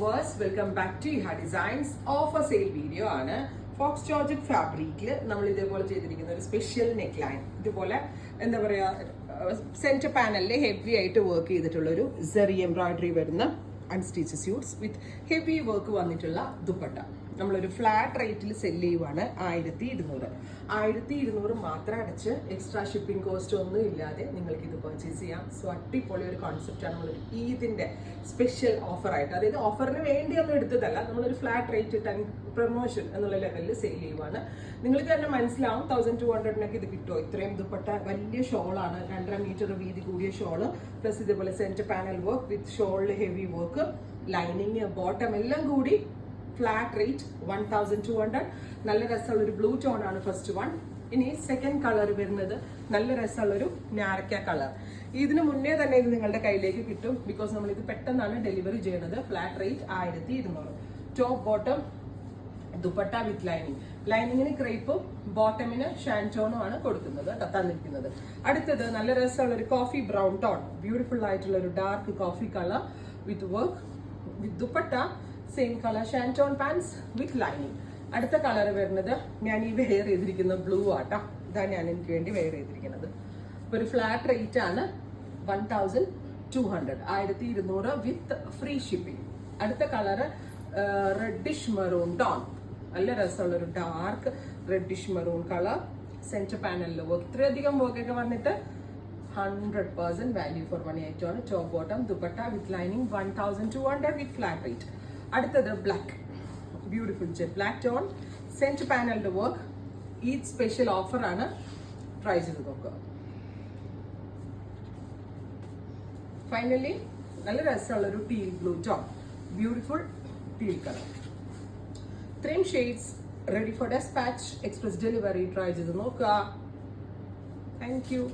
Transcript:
Welcome back to ഇഹ designs offer sale video ആണ്. Fox georgette ഫാബ്രിക്കിൽ നമ്മൾ ഇതേപോലെ ചെയ്തിരിക്കുന്ന ഒരു സ്പെഷ്യൽ നെക്ക് ലൈൻ, ഇതുപോലെ എന്താ പറയാ സെന്റർ പാനലിൽ ഹെവി ആയിട്ട് വർക്ക് ചെയ്തിട്ടുള്ള ഒരു സെറി എംബ്രോയിഡറി വരുന്ന unstitch suits with heavy work വന്നിട്ടുള്ള ദുപ്പട്ട നമ്മളൊരു ഫ്ലാറ്റ് റേറ്റിൽ സെല് ചെയ്യുവാണ്. 1200 മാത്രം അടച്ച് എക്സ്ട്രാ ഷിപ്പിംഗ് കോസ്റ്റ് ഒന്നും ഇല്ലാതെ നിങ്ങൾക്ക് ഇത് പർച്ചേസ് ചെയ്യാം. സോ അടിപൊളി ഒരു കോൺസെപ്റ്റാണ്. നമ്മളൊരു ഈദിന്റെ സ്പെഷ്യൽ ഓഫർ ആയിട്ട്, അതായത് ഓഫറിന് വേണ്ടിയൊന്നും എടുത്തതല്ല, നമ്മളൊരു ഫ്ലാറ്റ് റേറ്റ് പ്രൊമോഷൻ എന്നുള്ള ലെവലിൽ സെയിൽ ചെയ്യുവാണ്. നിങ്ങൾക്ക് തന്നെ മനസ്സിലാവും 1200 ഇത് കിട്ടുമോ. ഇത്രയും ദുപ്പട്ട വലിയ ഷോളാണ്, 2.5 മീറ്റർ വീതി കൂടിയ ഷോള്, പ്ലസ് ഇതേപോലെ സെന്റർ പാനൽ വർക്ക് വിത്ത് ഷോളിൽ ഹെവി വർക്ക്, ലൈനിങ്, ബോട്ടം എല്ലാം കൂടി ഫ്ലാറ്റ് റേറ്റ് 1200. നല്ല രസമുള്ള ഒരു ബ്ലൂ ടോൺ ആണ് ഫസ്റ്റ് വൺ. ഇനി സെക്കൻഡ് കളർ വരുന്നത് നല്ല രസമുള്ള ഒരു ഞാറക്ക കളർ. ഇതിന് മുന്നേ തന്നെ ഇത് നിങ്ങളുടെ കയ്യിലേക്ക് കിട്ടും, ബിക്കോസ് നമ്മൾ ഇത് പെട്ടെന്നാണ് ഡെലിവറി ചെയ്യുന്നത്. Flat rate 1200. Top bottom dupatta with lining. ലൈനിങ്ങിന് ക്രേപ്പും ബോട്ടമിന് ഷാൻറ്റോണും ആണ് കൊടുക്കുന്നത്, തന്നിരിക്കുന്നത്. അടുത്തത് നല്ല രസമുള്ള ഒരു കോഫി ബ്രൗൺ ടോൺ, ബ്യൂട്ടിഫുൾ ആയിട്ടുള്ള ഒരു dark coffee colour with work with dupatta same colour shantoon pants with lining. അടുത്ത കളർ വരുന്നത് ഞാൻ ഈ വെയർ ചെയ്തിരിക്കുന്ന ബ്ലൂ ആട്ടോ. ഇതാണ് ഞാൻ എനിക്ക് വേണ്ടി വെയർ ചെയ്തിരിക്കുന്നത്. ഒരു ഫ്ലാറ്റ് റേറ്റ് ആണ് 1200, 1200 വിത്ത് ഫ്രീ ഷിപ്പിംഗ്. അടുത്ത കളർ റെഡിഷ് മെറൂൺ ടോൺ, നല്ല രസമുള്ള ഒരു dark reddish maroon colour. Centre പാനലിൽ വർക്ക്, ഇത്രയധികം വർക്കൊക്കെ വന്നിട്ട് 100% വാല്യൂ ഫോർ മണി ആയിട്ടാണ്. Top bottom dupatta with lining 1200 with flat rate. അടുത്തത് black, beautiful jet black tone, centre പാനലിന്റെ വർക്ക്. ഈ സ്പെഷ്യൽ ഓഫർ ആണ്, ട്രൈ ചെയ്ത് നോക്കുക. ഫൈനലി നല്ല രസമുള്ള ഒരു teal blue tone, beautiful teal colour. ഇത്രയും shades ready for dispatch, express delivery. Try ചെയ്ത് നോക്കുക. Thank you.